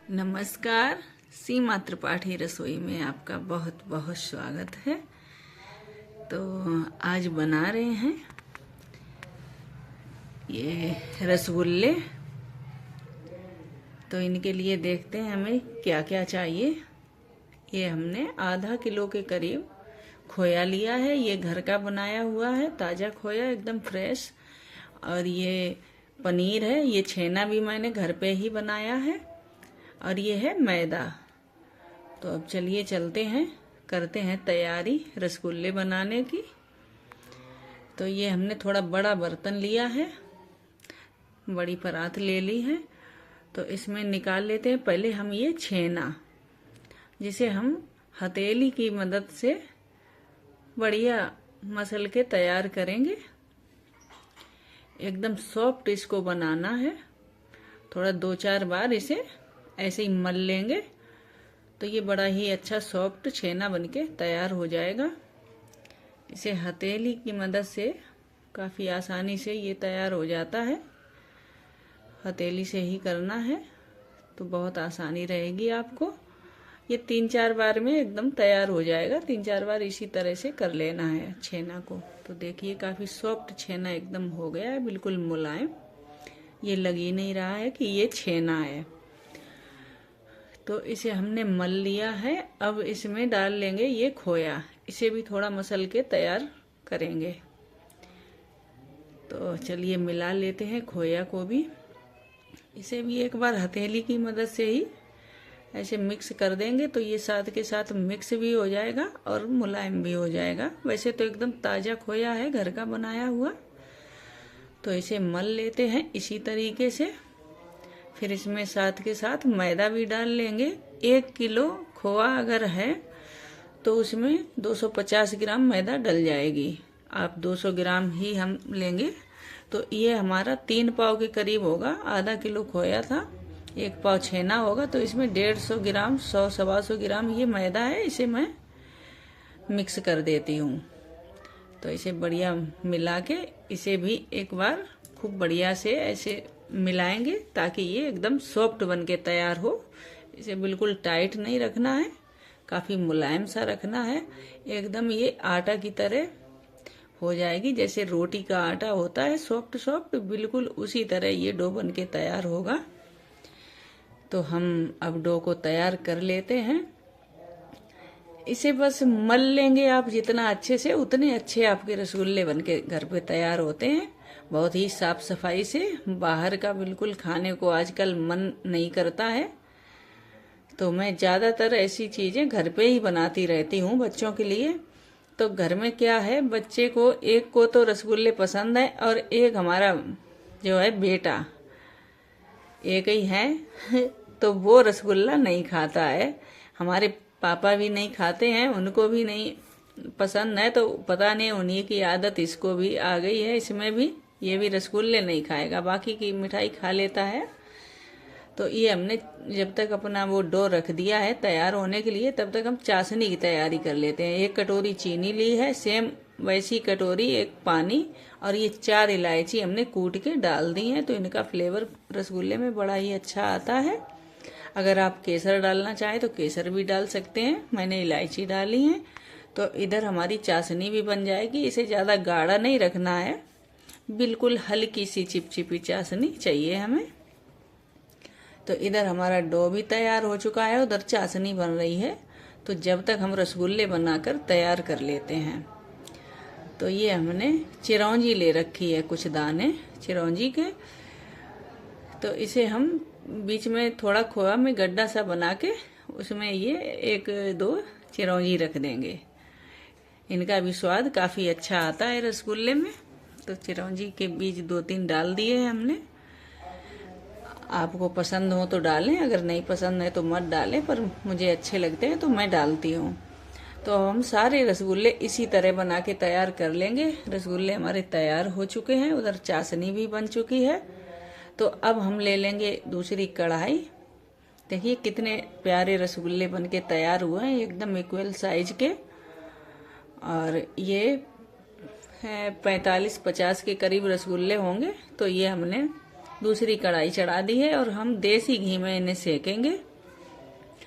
नमस्कार। सीमा त्रिपाठी रसोई में आपका बहुत बहुत स्वागत है। तो आज बना रहे हैं ये रसगुल्ले। तो इनके लिए देखते हैं हमें क्या क्या चाहिए। ये हमने आधा किलो के करीब खोया लिया है। ये घर का बनाया हुआ है, ताज़ा खोया एकदम फ्रेश। और ये पनीर है, ये छेना भी मैंने घर पे ही बनाया है। और ये है मैदा। तो अब चलिए चलते हैं, करते हैं तैयारी रसगुल्ले बनाने की। तो ये हमने थोड़ा बड़ा बर्तन लिया है, बड़ी परात ले ली है। तो इसमें निकाल लेते हैं पहले हम ये छेना, जिसे हम हथेली की मदद से बढ़िया मसल के तैयार करेंगे। एकदम सॉफ्ट इसको बनाना है। थोड़ा 2-4 बार इसे ऐसे ही मल लेंगे तो ये बड़ा ही अच्छा सॉफ्ट छेना बनके तैयार हो जाएगा। इसे हथेली की मदद से काफ़ी आसानी से ये तैयार हो जाता है। हथेली से ही करना है तो बहुत आसानी रहेगी आपको। ये 3-4 बार में एकदम तैयार हो जाएगा। 3-4 बार इसी तरह से कर लेना है छेना को। तो देखिए काफ़ी सॉफ्ट छेना एकदम हो गया है, बिल्कुल मुलायम। ये लग ही नहीं रहा है कि ये छेना है। तो इसे हमने मल लिया है। अब इसमें डाल लेंगे ये खोया। इसे भी थोड़ा मसल के तैयार करेंगे। तो चलिए मिला लेते हैं खोया को भी। इसे भी एक बार हथेली की मदद से ही ऐसे मिक्स कर देंगे तो ये साथ के साथ मिक्स भी हो जाएगा और मुलायम भी हो जाएगा। वैसे तो एकदम ताज़ा खोया है, घर का बनाया हुआ। तो इसे मल लेते हैं इसी तरीके से। फिर इसमें साथ के साथ मैदा भी डाल लेंगे। 1 किलो खोआ अगर है तो उसमें 250 ग्राम मैदा डल जाएगी। आप 200 ग्राम ही हम लेंगे तो ये हमारा 3 पाव के करीब होगा। आधा किलो खोया था, 1 पाव छेना होगा, तो इसमें 150 ग्राम 100-125 ग्राम ये मैदा है। इसे मैं मिक्स कर देती हूँ। तो इसे बढ़िया मिला के इसे भी एक बार खूब बढ़िया से ऐसे मिलाएंगे ताकि ये एकदम सॉफ्ट बन के तैयार हो। इसे बिल्कुल टाइट नहीं रखना है, काफ़ी मुलायम सा रखना है। एकदम ये आटा की तरह हो जाएगी, जैसे रोटी का आटा होता है सॉफ्ट सॉफ्ट, बिल्कुल उसी तरह ये डो बन के तैयार होगा। तो हम अब डो को तैयार कर लेते हैं। इसे बस मल लेंगे आप जितना अच्छे से, उतने अच्छे आपके रसगुल्ले बनके घर पे तैयार होते हैं। बहुत ही साफ सफाई से। बाहर का बिल्कुल खाने को आजकल मन नहीं करता है। तो मैं ज़्यादातर ऐसी चीज़ें घर पे ही बनाती रहती हूँ बच्चों के लिए। तो घर में क्या है, बच्चे को एक को तो रसगुल्ले पसंद है और एक हमारा जो है बेटा, एक ही है तो वो रसगुल्ला नहीं खाता है। हमारे पापा भी नहीं खाते हैं, उनको भी नहीं पसंद है। तो पता नहीं उन्हीं की आदत इसको भी आ गई है। इसमें भी ये भी रसगुल्ले नहीं खाएगा, बाकी की मिठाई खा लेता है। तो ये हमने जब तक अपना वो डो रख दिया है तैयार होने के लिए, तब तक हम चाशनी की तैयारी कर लेते हैं। 1 कटोरी चीनी ली है, सेम वैसी कटोरी 1 पानी, और ये 4 इलायची हमने कूट के डाल दी हैं। तो इनका फ्लेवर रसगुल्ले में बड़ा ही अच्छा आता है। अगर आप केसर डालना चाहें तो केसर भी डाल सकते हैं। मैंने इलायची डाली है। तो इधर हमारी चाशनी भी बन जाएगी। इसे ज़्यादा गाढ़ा नहीं रखना है, बिल्कुल हल्की सी चिपचिपी चाशनी चाहिए हमें। तो इधर हमारा डो भी तैयार हो चुका है, उधर चाशनी बन रही है। तो जब तक हम रसगुल्ले बनाकर तैयार कर लेते हैं। तो ये हमने चिरौंजी ले रखी है, कुछ दाने चिरौंजी के। तो इसे हम बीच में थोड़ा खोया में गड्ढा सा बना के उसमें ये 1-2 चिरौंजी रख देंगे। इनका भी स्वाद काफ़ी अच्छा आता है रसगुल्ले में। तो चिरौंजी के बीज 2-3 डाल दिए हैं हमने। आपको पसंद हो तो डालें, अगर नहीं पसंद है तो मत डालें, पर मुझे अच्छे लगते हैं तो मैं डालती हूँ। तो हम सारे रसगुल्ले इसी तरह बना के तैयार कर लेंगे। रसगुल्ले हमारे तैयार हो चुके हैं, उधर चाशनी भी बन चुकी है। तो अब हम ले लेंगे दूसरी कढ़ाई। देखिए कितने प्यारे रसगुल्ले बन के तैयार हुए हैं, एकदम इक्वल साइज के। और ये 45-50 के करीब रसगुल्ले होंगे। तो ये हमने दूसरी कढ़ाई चढ़ा दी है और हम देसी घी में इन्हें सेकेंगे।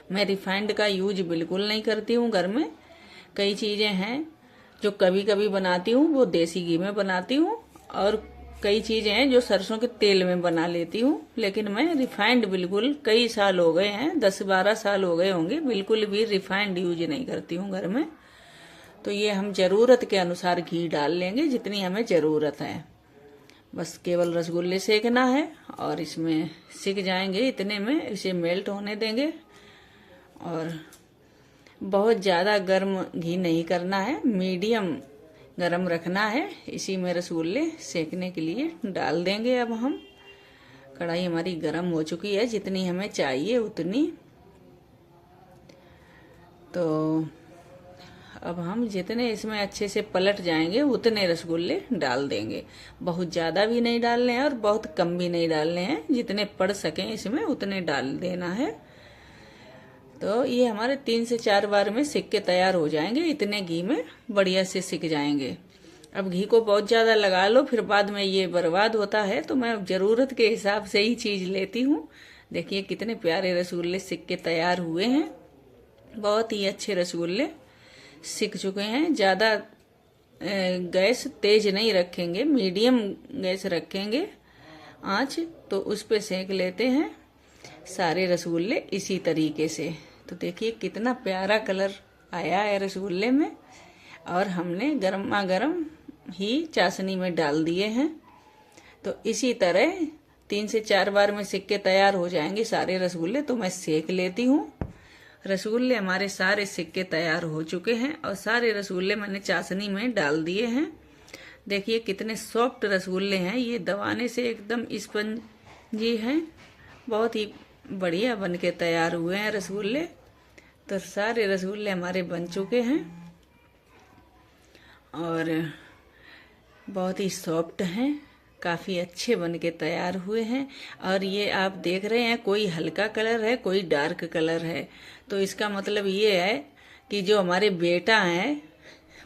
मैं रिफाइंड का यूज बिल्कुल नहीं करती हूँ घर में। कई चीज़ें हैं जो कभी कभी बनाती हूँ वो देसी घी में बनाती हूँ, और कई चीज़ें हैं जो सरसों के तेल में बना लेती हूँ। लेकिन मैं रिफाइंड बिल्कुल, कई साल हो गए हैं, 10-12 साल हो गए होंगे, बिल्कुल भी रिफाइंड यूज नहीं करती हूँ घर में। तो ये हम ज़रूरत के अनुसार घी डाल लेंगे जितनी हमें ज़रूरत है। बस केवल रसगुल्ले सेकना है और इसमें सिक जाएंगे, इतने में इसे मेल्ट होने देंगे। और बहुत ज़्यादा गर्म घी नहीं करना है, मीडियम गरम रखना है। इसी में रसगुल्ले सेकने के लिए डाल देंगे। अब हम, कढ़ाई हमारी गरम हो चुकी है, जितनी हमें चाहिए उतनी। तो अब हम जितने इसमें अच्छे से पलट जाएंगे उतने रसगुल्ले डाल देंगे। बहुत ज़्यादा भी नहीं डालने हैं और बहुत कम भी नहीं डालने हैं, जितने पड़ सकें इसमें उतने डाल देना है। तो ये हमारे 3 से 4 बार में सिक के तैयार हो जाएंगे, इतने घी में बढ़िया से सिक जाएंगे। अब घी को बहुत ज़्यादा लगा लो फिर बाद में ये बर्बाद होता है, तो मैं ज़रूरत के हिसाब से ही चीज़ लेती हूँ। देखिए कितने प्यारे रसगुल्ले सिक के तैयार हुए हैं, बहुत ही अच्छे रसगुल्ले सिक चुके हैं। ज़्यादा गैस तेज नहीं रखेंगे, मीडियम गैस रखेंगे आँच, तो उस पे सेक लेते हैं सारे रसगुल्ले इसी तरीके से। तो देखिए कितना प्यारा कलर आया है रसगुल्ले में, और हमने गर्मा गर्म ही चाशनी में डाल दिए हैं। तो इसी तरह 3 से 4 बार में सिक के तैयार हो जाएंगे सारे रसगुल्ले। तो मैं सेक लेती हूँ। रसगुल्ले हमारे सारे सिक के तैयार हो चुके हैं और सारे रसगुल्ले मैंने चाशनी में डाल दिए हैं। देखिए कितने सॉफ्ट रसगुल्ले हैं, ये दबाने से एकदम स्पंजी हैं, बहुत ही बढ़िया बन के तैयार हुए हैं रसगुल्ले। तो सारे रसगुल्ले हमारे बन चुके हैं और बहुत ही सॉफ्ट हैं, काफ़ी अच्छे बन के तैयार हुए हैं। और ये आप देख रहे हैं कोई हल्का कलर है, कोई डार्क कलर है। तो इसका मतलब ये है कि जो हमारे बेटा हैं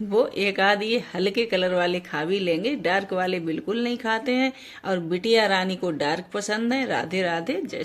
वो एक आध ये हल्के कलर वाले खा भी लेंगे, डार्क वाले बिल्कुल नहीं खाते हैं। और बिटिया रानी को डार्क पसंद है। राधे राधे, जय